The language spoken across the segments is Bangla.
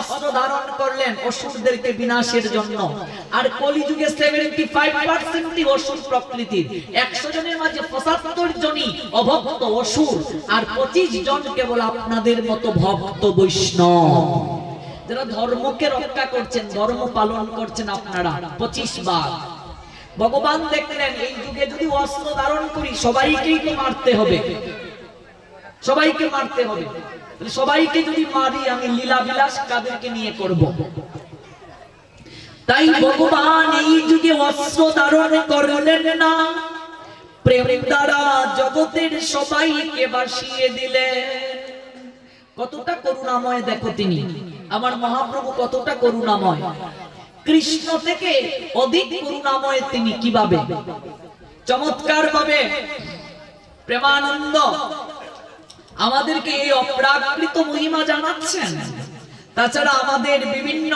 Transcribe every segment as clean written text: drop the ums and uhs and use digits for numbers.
অস্ত্র ধারণ করলেন অসুরদেরকে বিনাশের জন্য। আর কলিযুগে 75% অসুর প্রকৃতির, 100 জনের মাঝে 75 জনই অভক্ত অসুর, আর 25 জন কেবল আপনাদের মতো ভক্ত বৈষ্ণব, যারা ধর্মকে রক্ষা করছেন, ধর্ম পালন করছেন। আপনারা 25 ভাগ। ভগবান দেখলেন এই যুগে যদি অস্ত্র ধারণ করি সবাইকেই তো মারতে হবে, সবাইকে মারতে হবে। সবাইকে যদি মারি আমি লীলা বিলাস কাদেরকে নিয়ে করব? তাই ভগবান এই যুগে অস্ত্র ধারণ করলেন না, প্রেম দ্বারা জগতের সবাইকে বাসিয়ে দিলেন। কতটা করুণাময় দেখো তিনি, আমার মহাপ্রভু কতটা করুণাময়। কৃষ্ণ থেকে অধিক করুণাময় তিনি। কিভাবে? চমৎকার ভাবে প্রেমানন্দ আমাদেরকে এই অপ্রাকৃত মহিমা জানাচ্ছেন। তাছাড়া আমাদের বিভিন্ন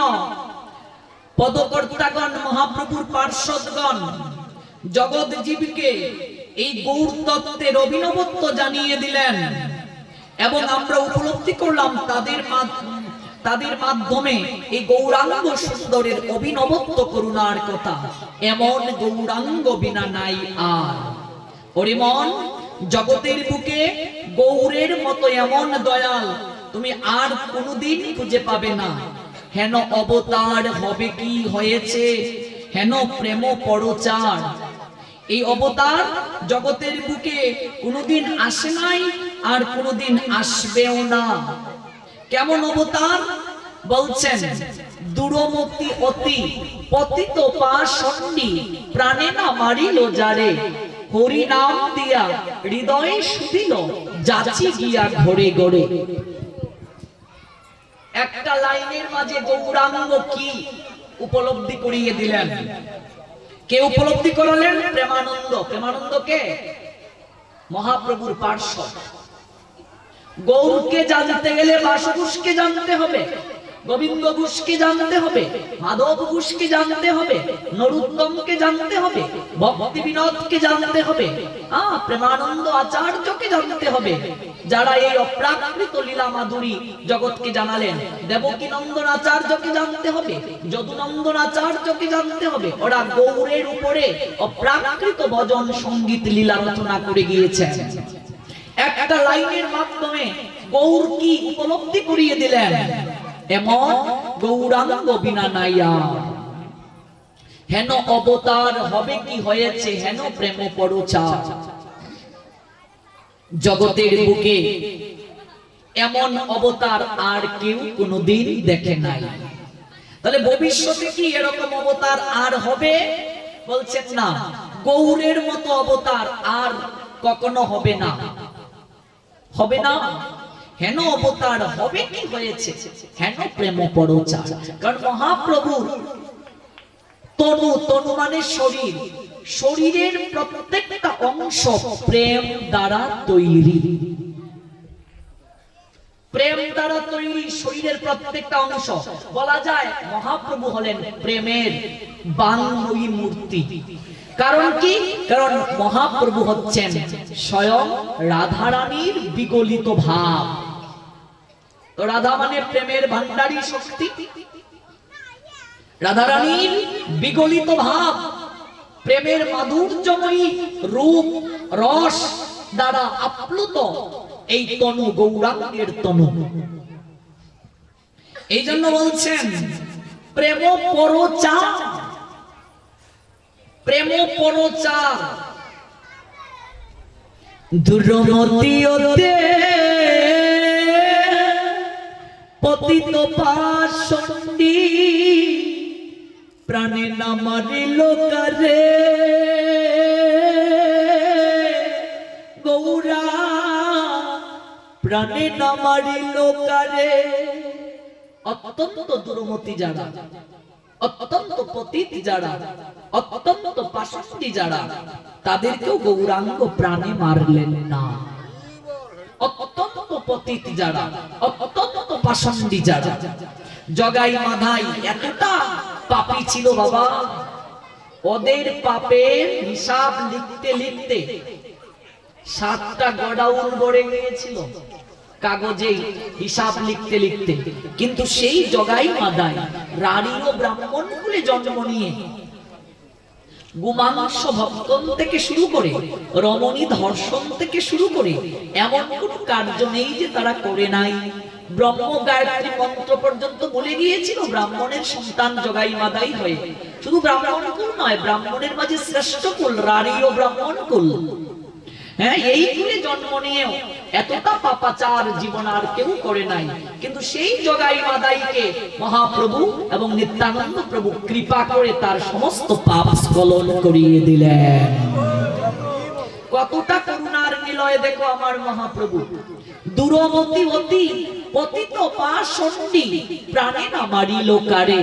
পদকর্তাগণ, মহাপ্রভুর পার্ষদগণ জগৎ জীবকে এই গৌর তত্ত্বের অভিনবত্ব জানিয়ে দিলেন, এবং আমরা উপলব্ধি করলাম তাদের মাধ্যমে এই গৌরাঙ্গ সুন্দরের অভিনবত্ব করুণার কথা। এমন গৌরাঙ্গ বিনা নাই আর। ওরে মন, জগতের বুকে গৌরের মতো এমন দয়াল তুমি আর কোনদিন খুঁজে পাবে না। হেন অবতার হবে কি হয়েছে, হেন প্রেম পরচার। এই অবতার জগতের বুকে কোনদিন আসে নাই, আর কোনদিন আসবেও না। কেমন অবতার বলছেন? দূরমতি অতি পতিত পাষণ্ডী প্রাণে না মারিল যারে, হরি নাম দিয়া হৃদয়ে শুধিল যাচি গিয়া ঘরে ঘরে। একটা লাইনের মাঝে গৌরাঙ্গ কি উপলব্ধি করিয়ে দিলেন। কে উপলব্ধি করালেন? প্রেমানন্দ। প্রেমানন্দ কে? মহাপ্রভুর পার্ষদ। গৌরকে জানতে গেলে বাসুঘোষকে জানতে হবে, গোবিন্দ ঘোষকে জানতে হবে, মাধব ঘোষকে জানতে হবে, নরোত্তমকে জানতে হবে, ভক্তি বিনোদকে জানতে হবে, প্রেমানন্দ আচার্যকে জানতে হবে, যারা এই অপ্রাকৃত লীলা মাধুরী জগৎকে জানালেন। দেবকী নন্দন আচার্যকে জানতে হবে, যদুনন্দন আচার্যকে জানতে হবে। ওরা গৌরের উপরে অপ্রাকৃত ভজন সঙ্গীত লীলা রচনা করে গিয়েছেন। একটা লাইনের মাধ্যমে গৌর কি উপলব্ধি করিয়ে দিলেন। এমন গৌরাঙ্গ বিনা নাই আর। হেন অবতার হবে কি হয়েছে, হেন প্রেম পরচার। জগতের বুকে এমন অবতার আর কেউ কোনোদিন দেখে নাই। তাহলে ভবিষ্যতে কি এরকম অবতার আর হবে? বলছেন না, গৌরের মতো অবতার আর কখনো হবে না, হবে না। হেন অবতার হবে কি হয়েছে, হেন প্রেম পরচার। কারণ মহাপ্রভুর তনু, তনু মানে শরীর, শরীরের প্রত্যেকটা অংশ প্রেম দ্বারা তৈরি, প্রেম দ্বারা তৈরি শরীরের প্রত্যেকটা অংশ। বলা যায় মহাপ্রভু হলেন প্রেমের বাংময়ী মূর্তি। কারণ কি? কারণ মহাপ্রভু হচ্ছেন স্বয়ং রাধারানীর বিগলিত ভাব। তো রাধা মানে প্রেমের ভান্ডারী শক্তি, রাধারানীর বিগলিত ভাব, প্রেমের মাধুর্যময়ী রূপ রস দ্বারা আপ্লুত এই তনু, গৌরাঙ্গের তনু। এই জন্য বলছেন প্রেম পরচার, প্রেম পরচার। দুরমতি ওতে পতিত পাষণ্ডী প্রাণে না মারিল কারে, গৌরা প্রাণে না মারিল কারে। অত্যন্ত দুরমতি যারা, অত্যন্ত পতিত যারা, অত্যন্ত পাষণ্ডী যারা, তাদেরকেও গৌরাঙ্গ প্রাণে মারলেন না। অত্যন্ত পতিত যারা, অত্যন্ত পাষণ্ডী যারা, জগাই মাধাই এতটা পাপী ছিল বাবা, ওদের পাপের হিসাব লিখতে লিখতে 7টা গোডাউন গড়ে গিয়েছিল। কাগজে হিসাব লিখতে লিখতে। কিন্তু সেই জগাই মাদাই রানী ও ব্রাহ্মণ কুলে জন্ম নিয়ে গোমাংস ভক্ষণ থেকে শুরু করে রমণী ধর্ষণ থেকে শুরু করে এমন কোন কার্য নেই যে তারা করে নাই। ব্রহ্ম গায়ত্রী মন্ত্র পর্যন্ত বলে গিয়েছিল ব্রাহ্মণের সন্তান জগাই মাদাই হয়ে। শুধু ব্রাহ্মণ কুল নয়, ব্রাহ্মণের মাঝে শ্রেষ্ঠ কুল রানী ও ব্রাহ্মণ কুল। হ্যাঁ, এই কুলে জন্ম নিয়েও এতটা পাপাচার জীবন আর কেউ করে নাই। কিন্তু সেই জগাই মাদাইকে মহাপ্রভু এবং নিত্যানন্দ প্রভু কৃপা করে তার সমস্ত পাপ স্খলন করিয়ে দিলেন। কতটা করুণার নিলয় দেখো আমার মহাপ্রভু। দুরমতি অতি পতিত পাষণ্ডী প্রাণে না মারিল কারে।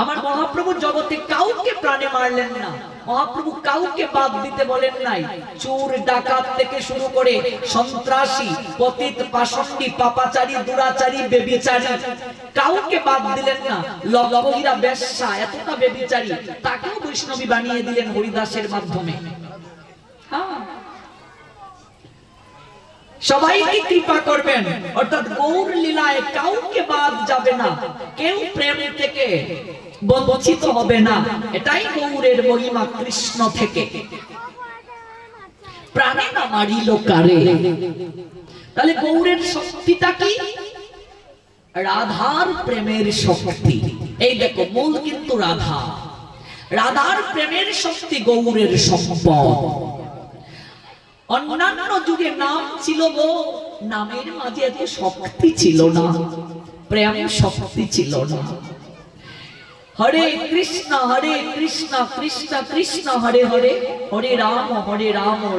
আমার মহাপ্রভু জগতে কাউকে প্রাণে মারলেন না, মহাপ্রভু কাউকে বাদ দিতে বলেন নাই। চোর ডাকাত থেকে শুরু করে সন্ত্রাসী, পতিত পাষণ্ডী, পাপাচারী, দুরাচারী, বেবিচারী কাউকে বাদ দিলেন না। লগ্নহীরা বেশ্যা, এতটা বেবিচারী, তাকেও বৈষ্ণবী বানিয়ে দিলেন হরিদাসের মাধ্যমে। সবাইকে কৃপা করবেন, অর্থাৎ গৌর লীলায় কাউকে বাদ যাবে না, কেউ প্রেম থেকে বঞ্চিত হবে না। এটাই গৌরের মহিমা। কৃষ্ণ থেকে প্রাণে না মারিল কারে। তাহলে গৌরের শক্তিটা কি? রাধার প্রেমের শক্তি। এই দেখো, মূল কিন্তু রাধা। রাধার প্রেমের শক্তি গৌরের সম্পদ। অন্যান্য যুগে নাম ছিল গো, নামের মাঝে এত শক্তি ছিল না, প্রেম শক্তি ছিল না। হরে কৃষ্ণ কৃষ্ণ কৃষ্ণ হরে হরে, হরে রাম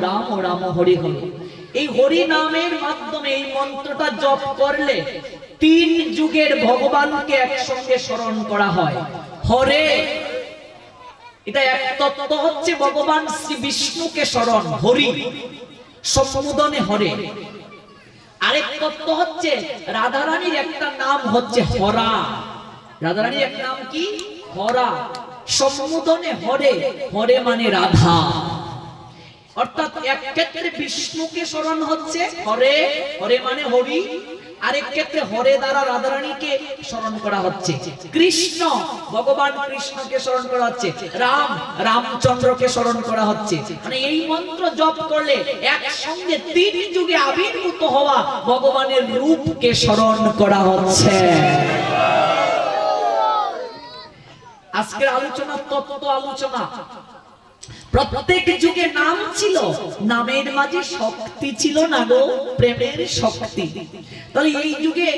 রাম রাম হরে হরে। এই হরি নামের মাধ্যমে এই মন্ত্রটা জপ করলে 3 যুগের ভগবানকে একসঙ্গে স্মরণ করা হয়। হরে, এটা এক তত্ত্ব হচ্ছে ভগবান শ্রী বিষ্ণুকে স্মরণ, হরি সম্বোধনে হরে। আরেক তত্ত্ব হচ্ছে রাধারানীর একটা নাম হচ্ছে হরা। রাধারানীর এক নাম কি? হরা। সম্বোধনে হরে, হরে মানে রাধা। অর্থাৎ এক ক্ষেত্রে বিষ্ণুকে স্মরণ হচ্ছে হরে, হরে মানে হরি। আরেক ক্ষেত্রে হরে দ্বারা রাধারানীকে স্মরণ করা হচ্ছে। কৃষ্ণ, ভগবান কৃষ্ণকে স্মরণ করা হচ্ছে। রাম, রামচন্দ্রকে স্মরণ করা হচ্ছে। মানে এই মন্ত্র জপ করলে একসঙ্গে 3 যুগে আবির্ভূত হওয়া ভগবানের রূপকে স্মরণ করা হচ্ছে। আজকের আলোচনা তত্ত্ব আলোচনা। প্রত্যেক যুগে নাম ছিল, নামের মাঝে শক্তি ছিল না গো, প্রেমের শক্তি। তাহলে এই যুগে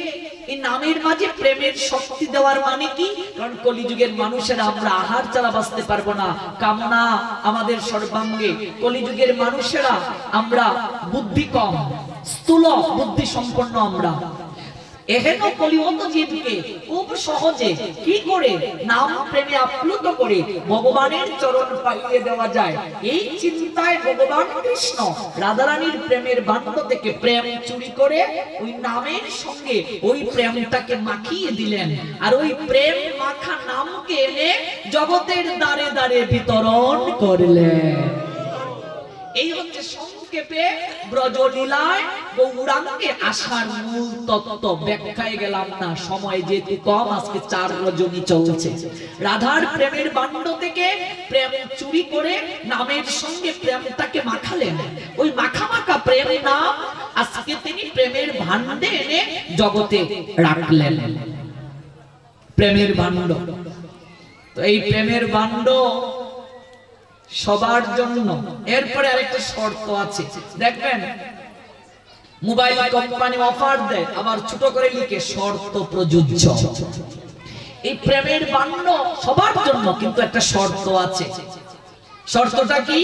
এই নামের মাঝে প্রেমের শক্তি দেওয়ার মানে কি? কারণ কলিযুগের মানুষেরা আমরা আহার ছাড়া বাঁচতে পারবো না, কামনা আমাদের সর্বাঙ্গে। কলিযুগের মানুষেরা আমরা বুদ্ধি কম, স্থূল বুদ্ধি সম্পন্ন আমরা। এহেন কলিবদ্ধ জীবকে খুব সহজে কি করে নাম প্রেমে আপ্লুত করে ভগবানের চরণ পাইয়ে দেওয়া যায়, এই চিন্তায় ভগবান কৃষ্ণ রাধারানীর প্রেমের বান্ধ থেকে প্রেম চুরি করে ওই নামের সঙ্গে ওই প্রেমটাকে মাখিয়ে দিলেন। আর ওই প্রেম মাখা নামকে এনে জগতের দ্বারে দ্বারে বিতরণ করলেন। এই হচ্ছে সংক্ষেপে ব্রজলীলায় গৌরাঙ্গে আসার মূল তত্ত্ব। ব্যাখ্যায় গেলাম না, সময় যেহেতু কম, আজকে 4 রজনী চলছে। রাধার প্রেমের বান্ড থেকে প্রেম চুরি করে নামের সঙ্গে প্রেমটাকে মাখালেন। ওই মাখা মাখা প্রেম নাম আজকে তিনি প্রেমের ভান্ডে এনে জগতে রাখলেন। প্রেমের ভান্ড। তো এই প্রেমের ভান্ড সবার জন্য। এরপরে আরেকটা শর্ত আছে, দেখবেন মোবাইল কোম্পানি অফার দেয়, আবার ছোট করে লিখে শর্ত প্রযোজ্য। এই প্রেমের বাণ্য সবার জন্য, কিন্তু একটা শর্ত আছে। শর্তটা কি?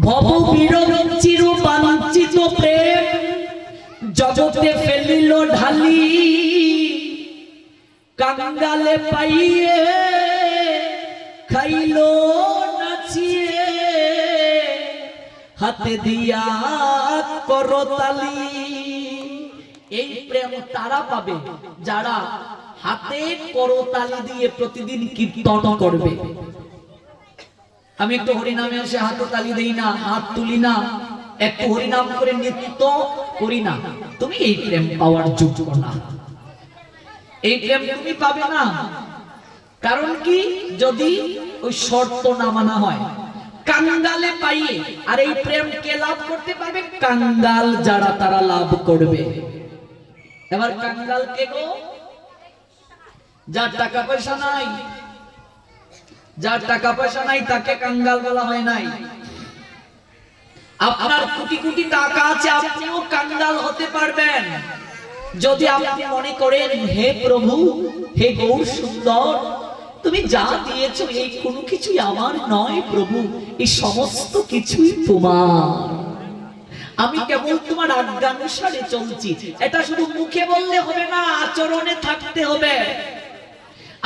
ভব বিরহ চির বাঞ্ছিত প্রেম জগতে ফেলিল ঢালি, কাঙ্গালে পাইয়ে খাইলো হাতে দিয়া করতালি। এই প্রেম তারা পাবে যারা হাতে করতালি দিয়ে প্রতিদিন কীর্তন করবে। আমি একটু হরিনামে এসে হাতে তালি দেই না, হাত তুলি না, একটু হরিনাম করে নৃত্য করি না, তুমি এই প্রেম পাওয়ার যোগ্য না, এই প্রেম তুমি পাবে না। কারণ কি, যদি ওই শর্ত না মানা হয়। কাঙ্গালে পাইয়ে, আর এই প্রেম কে লাভ করতে পারবে? কাঙ্গাল যারা, তারা লাভ করবে। এবার কাঙ্গাল কে গো? যার টাকা পয়সা নাই, যার টাকা পয়সা নাই তাকে কাঙ্গাল বলা হয় নাই। আপনার কোটি কোটি টাকা আছে, আপনিও কাঙ্গাল হতে পারবেন যদি আপনি মনে করেন, হে প্রভু, হে গৌর সুন্দর, তুমি যা দিয়েছো এই কোনো কিছুই আমার নয় প্রভু, এই সমস্ত কিছুই তোমার, আমি কেবল তোমার আজ্ঞানুসারে চলছি। এটা শুধু মুখে বললে হবে না, আচরণে থাকতে হবে।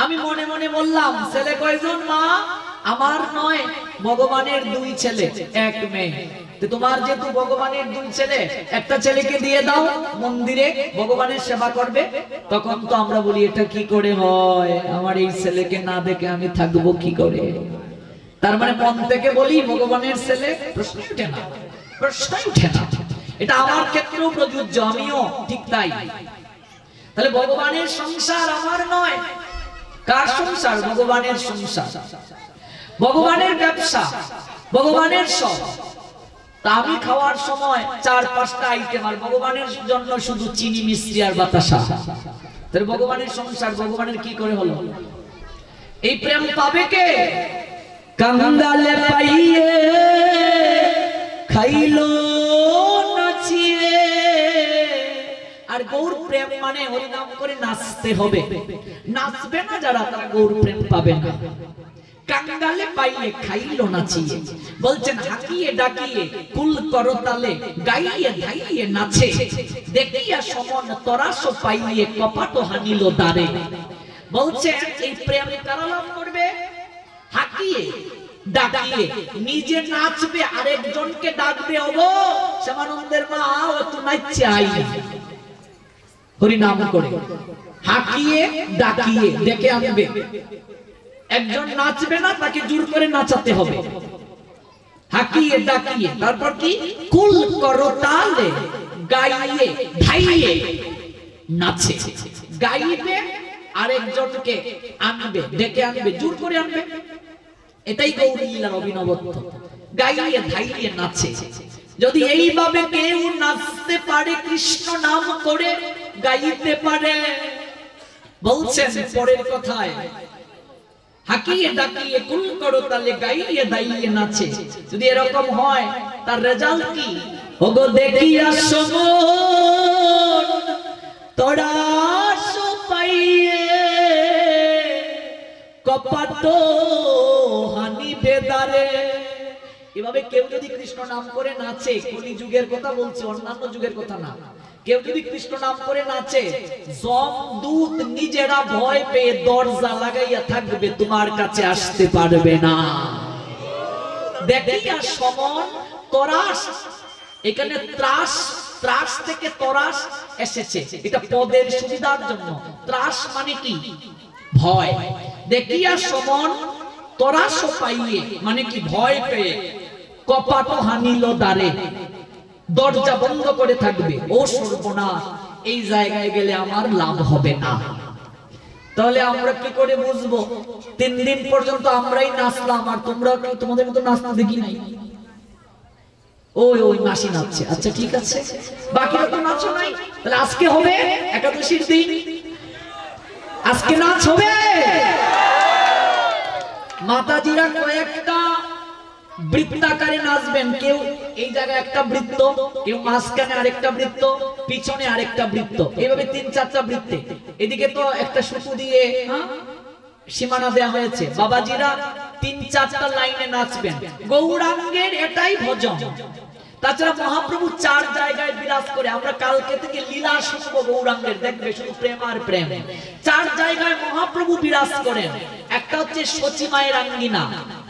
আমি মনে মনে বললাম, ছেলে কয়জন মা? আমার নয়, ভগবানের 2 ছেলে 1 মেয়ে। তোমার যেহেতু ভগবানের 2 ছেলে, একটা ছেলেকে দিয়ে দাও মন্দিরে ভগবানের সেবা করবে। তখন তো আমরা বলি, এটা কি করে হয়, আমার এই ছেলেকে না দেখে আমি থাকবো কি করে? তার মানে মন থেকে বলি ভগবানের ছেলে, প্রশ্নই উঠে না, প্রশ্নই উঠে না। এটা আমার ক্ষেত্রেও প্রযোজ্য, আমিও ঠিক তাই। তাহলে ভগবানের সংসার আমার নয়, কার সংসার? ভগবানের সংসার, ভগবানের ব্যবসা, ভগবানের সব। তা আমি খাওয়ার সময় 4-5টা আইটেম, আর ভগবানের জন্য শুধু চিনি, মিষ্টি আর বাতাসা। তাহলে ভগবানের সংসার, ভগবানের কি করে হলো? এই প্রেম পাবে কে? কাঙ্গালে পাইয়ে খাইলো নাচিয়ে। আর গৌর প্রেম মানে হরিনাম করে নাচতে হবে। নাচবে না যারা, তারা গৌর প্রেম পাবে না। কাঙ্গালে পাইলে খাইলো নাচিয়ে, বলছেন হাকিয়ে ডাকিয়ে কুল করতালে গাইয়ে ধাইয়ে নাচে, দেখিয়া সমন তরাস পাইয়ে কপাট হানিল দ্বারে। বলছেন এই প্রেম কারা লাভ করবে? হাকিয়ে ডাকিয়ে নিজে নাচবে, আরেকজনকে ডাকবে, ওগো শ্যামানন্দের মা একটু নাচছে আই, হরিনাম করে হাকিয়ে ডাকিয়ে ডেকে আনবে। একজন নাচবে না, তাকে জোর করে নাচাতে হবে, হাকিয়ে ডাকিয়ে। তারপর কি? কুল করতালে গাইয়ে ধাইয়ে নাচে, গাইবে আরেকজনকে আনবে, ডেকে আনবে, জোর করে আনবে। এটাই গৌর লীলার অভিনবত্ব, গাইয়ে ধাইয়ে নাচে। যদি এইভাবে কেউ নাচতে পারে, কৃষ্ণ নাম করে গাইতে পারে, বলছেন পরের কথায়, হাকিয়ে ডাকিয়ে কুল করতালে গাইয়ে দাইয়ে নাচে। যদি এরকম হয়, তার রেজাল্ট কি? ওগো দেখিয়া সমন তরাস পাইয়ে কপাট হানিবে দ্বারে। এভাবে কেউ যদি কৃষ্ণ নাম করে নাচে, কলি যুগের কথা বলছে, অন্যান্য যুগের কথা না, কেউ যদি কৃষ্ণ নাম করে নাচে, যমদূত নিজেরা ভয় পেয়ে দরজা লাগাইয়া থাকবে, তোমার কাছে আসতে পারবে না। দেখিয়া সমন তরাস, এখানে ত্রাস, ত্রাস থেকে তরাস এসেছে, এটা পদের সুবিধার জন্য। ত্রাস মানে কি? ভয়। দেখিয়া সমন তরাস পাইয়ে মানে কি? ভয় পেয়ে কপাট হানিল দ্বারে, দরজা বন্ধ করে থাকবে। ও সর্বনাশ, এই জায়গায় গেলে আমার লাভ হবে না। তাহলে আমরা কি করে বুঝবো? 3 দিন পর্যন্ত আমরাই নাচলাম, আর তোমরা, তোমাদের মতো নাচতে দেখি নাই। ওই মাসি নাচছে, আচ্ছা ঠিক আছে, বাকিরা তো নাচো নাই। তাহলে আজকে হবে একাদশীর দিন, আজকে নাচ হবে। মাতাজিরা কয়েকটা বৃত্তাকারে নাচবেন, কেউ এই জায়গায় একটা বৃত্ত, কেউ মাঝখানে আরেকটা বৃত্ত, পিছনে আরেকটা বৃত্ত, এইভাবে 3-4টা বৃত্তে। এদিকে তো একটা সুতো দিয়ে সীমানা দেয়া হয়েছে। বাবাজিরা 3-4টা লাইনে নাচবেন। গৌরাঙ্গের এটাই ভজন। তাছাড়া মহাপ্রভু 4 জায়গায় বিরাজ করে। আমরা কালকে থেকে লীলা শুনবো গৌরাঙ্গের, দেখবে শুধু প্রেম আর প্রেম। 4 জায়গায় মহাপ্রভু বিরাজ করেন। একটা হচ্ছে সচি মায়ের আঙ্গিনা,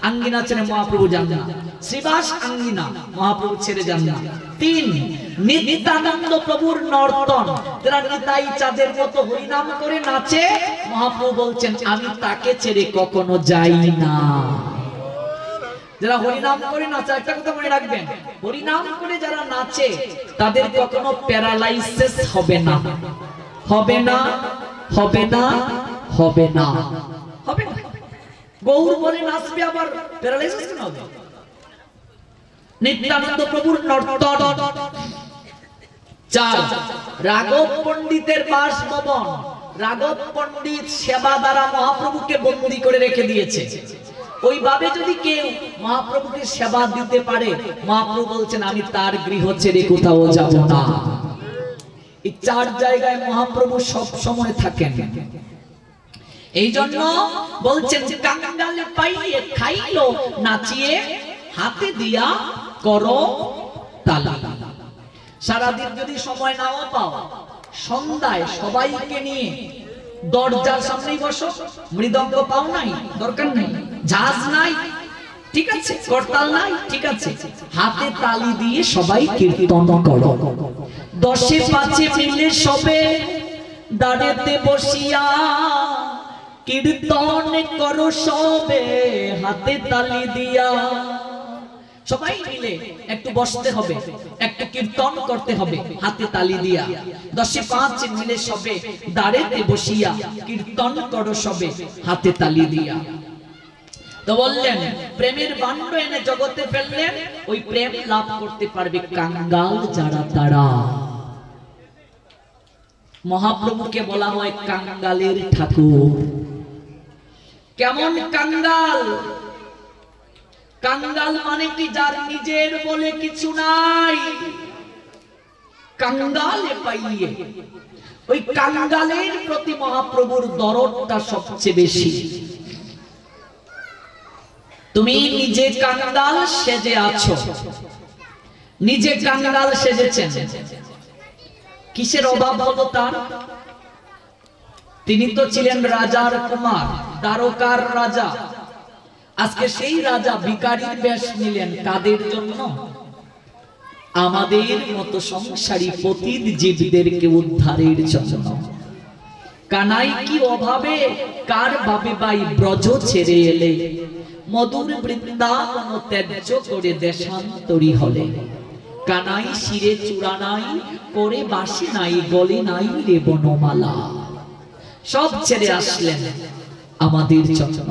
আঙ্গিনা ছেড়ে মহাপ্রভু যান না। শ্রীবাস আঙ্গিনা, মহাপ্রভু ছেড়ে যান না। 3 নিত্যানন্দ প্রভুর নর্তন, যারা নিতাই চাঁদের মতো হরিনাম করে নাচে, মহাপ্রভু বলছেন আমি তাকে ছেড়ে কখনো যাই না। যারা হরিনাম করে নাচে, একটা কথা মনে রাখবেন, হরিনাম করে যারা নাচে তাদের কখনো প্যারালাইসিস হবে না, হবে না, হবে না, হবে না, হবে না। গৌর বলে নাচবে, আবার প্যারালাইসিস কেন হবে? নিত্যানন্দ প্রভুর নর্তন। 4 রাঘব পণ্ডিতের বাসভবন। রাঘব পণ্ডিত সেবা দ্বারা মহাপ্রভুকে বন্দী করে রেখে দিয়েছে। ওইভাবে যদি কেউ মহাপ্রভুকে সেবা দিতে পারে, মহাপ্রভু বলছেন আমি তার গৃহ ছেড়ে কোথাও যাব না। এই 4 জায়গায় মহাপ্রভু সব সময় থাকেন। এই জন্য বলছেন কাঙ্গালে পাইয়ে খাইলো নাচিয়ে, হাতে দিয়া করো তালি। সারাদিন যদি সময় নাও পাও, সন্ধ্যায় সবাইকে নিয়ে দরজার সামনেই বসো। মৃদঙ্গ পাও নাই, দরকার নেই। ঝাঁজ নাই, ঠিক আছে। করতাল নাই, ঠিক আছে। হাতে তালি দিয়ে সবাই কীর্তন করো। 10 5 মিলে সবে দাঁড়েতে বসিয়া কীর্তন করো সবে, হাতে তালি দিয়া। সবাই মিলে একটু বসতে হবে, একটু কীর্তন করতে হবে, হাতে তালি দিয়া। 10 5 মিলে সবে দাঁড়েতে বসিয়া কীর্তন করো সবে, হাতে তালি দিয়া। তো বললেন প্রেমের বান্ড এনে জগতে ফেললেন, ওই প্রেম লাভ করতে পারবে কাঙ্গাল যারা তারা। মহাপ্রভুকে বলা হয় কাঙ্গালের ঠাকুর। কেমন কাঙ্গাল? কাঙ্গাল মানে কি? যার নিজের বলে কিছু নাই, কাঙ্গালে পাইয়ে। ওই কাঙ্গালের প্রতি মহাপ্রভুর দরদটা সবচেয়ে বেশি। তুমি নিজে কাঙ্গাল সেজে আছো, নিজে কাঙ্গাল সেজেছেন, কিসের অভাব হলো তার? তিনি তো ছিলেন রাজার কুমার, দ্বারকার রাজা। আজকে সেই রাজা ভিখারির বেশ নিলেন কাদের জন্য? আমাদের মতো সংসারী পতিত জীবদেরকে উদ্ধারের জন্য। কানাই কি অভাবে কার ভাবে বাই ব্রজ ছেড়ে এলে, মধুর বৃন্দাবন ত্যায্য করে দেশান্তরী হলে। কানাই শিরে চূড়া নাই, করে বাসি নাই, গলে নাই রে বনমালা। সব ছেড়ে আসলেন আমাদের জন্য।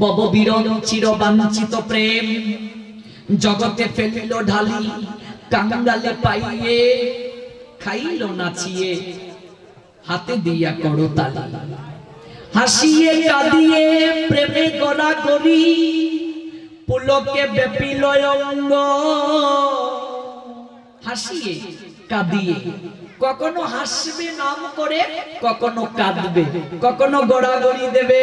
বব বিরন চিরবাঞ্ছিত প্রেম জগতে ফেলিল ঢালি, কাঙ্গালে পাইয়ে খাইল নাচিয়ে, হাতে দিয়া করো তালি। হাসিয়ে কাঁদিয়ে প্রেমে গড়াগড়ি, পুলকে ব্যাপিল অঙ্গ। হাসিয়ে কাঁদিয়ে, কখনো হাসবে নাম করে, কখনো কাঁদবে, কখনো গড়াগড়ি দেবে।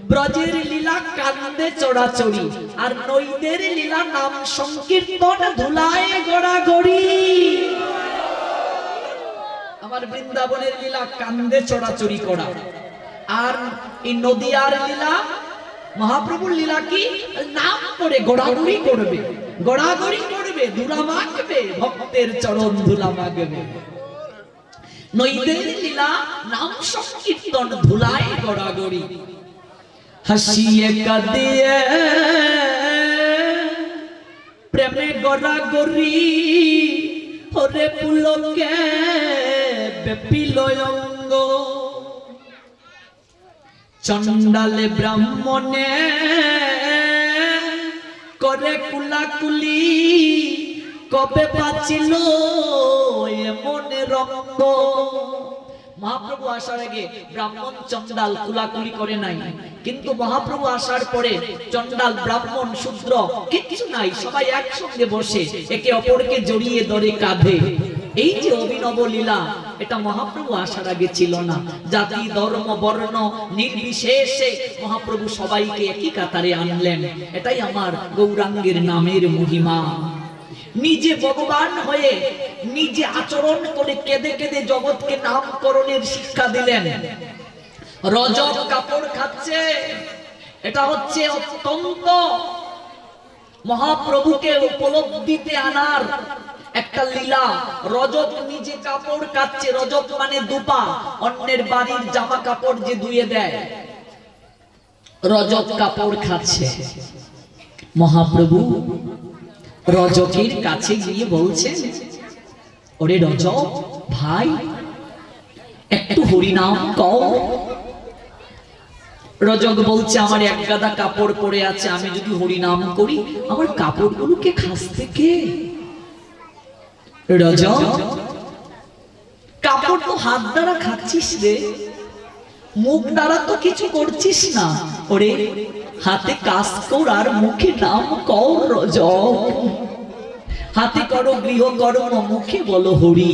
ব্রজের লীলা কান্দে চড়াচড়ি, আর নইদের লীলা নাম সংকীর্তন ধুলায় গড়াগড়ি। আমার বৃন্দাবনের লীলা কান্দে চড়াচড়ি করা, আর এই নদিয়ার লীলা, মহাপ্রভুর লীলা কি? নাম করে গড়াগড়ি করবে, গড়াগড়ি করবে, ধুলা মাখবে, ভক্তের চরণ ধুলা মাখবে। নইদের লীলা নাম সংকীর্তন ধুলায় গড়াগড়ি। হাসিয়ে কাঁদিয়ে প্রেমে গড়াগড়ি, হরে পুলকে ব্যাপিল অঙ্গ। চন্ডালে ব্রাহ্মণে করে কুলাকুলি, কবে বাঁচিল এমন রঙ্গ। মহাপ্রভু আসার আগে ব্রাহ্মণ চন্ডাল কুলাকুলি করে নাই, কিন্তু মহাপ্রভু আসার পরে চন্ডাল ব্রাহ্মণ শূদ্র কিচ্ছু নাই, সবাই একসঙ্গে বসে একে অপরকে জড়িয়ে ধরে কাঁধে। এই যে অভিনব লীলা, এটা মহাপ্রভু আসার আগে ছিল না। জাতি ধর্ম বর্ণ নির্বিশেষে মহাপ্রভু সবাইকে একই কাতারে আনলেন। এটাই আমার গৌরাঙ্গের নামের মহিমা। নিজে ভগবান হয়ে নিজে আচরণ করে কেঁদে কেঁদে জগৎকে নামকরণের শিক্ষা দিলেন। রজব কাপড় খাচ্ছে, এটা হচ্ছে অত্যন্ত মহাপ্রভুকে উপলব্ধিতে আনার একটা লীলা। রজব নিজে কাপড় কাচ্ছে, রজব মানে দুপা, অন্যের বাড়ির জামা কাপড় যে ধুয়ে দেয়। রজক কাপড় খাচ্ছে। মহাপ্রভু রজকের কাছে গিয়ে বলছেন, ওরে রজক ভাই, একটু হরিনাম কও। রজক বলছে, আমার এক গাদা কাপড় পরে আছে, আমি যদি হরিনাম করি আমার কাপড়গুলোকে খাসতে কে? রজক, কাপড় তো হাত দ্বারা খাচ্ছিস রে, মুখ দ্বারা তো কিছু করছিস না। ওরে হাতে কাজ কর আর মুখে নাম কর রজক। হাতে করো গৃহকর্ম, মুখে বলো হরি।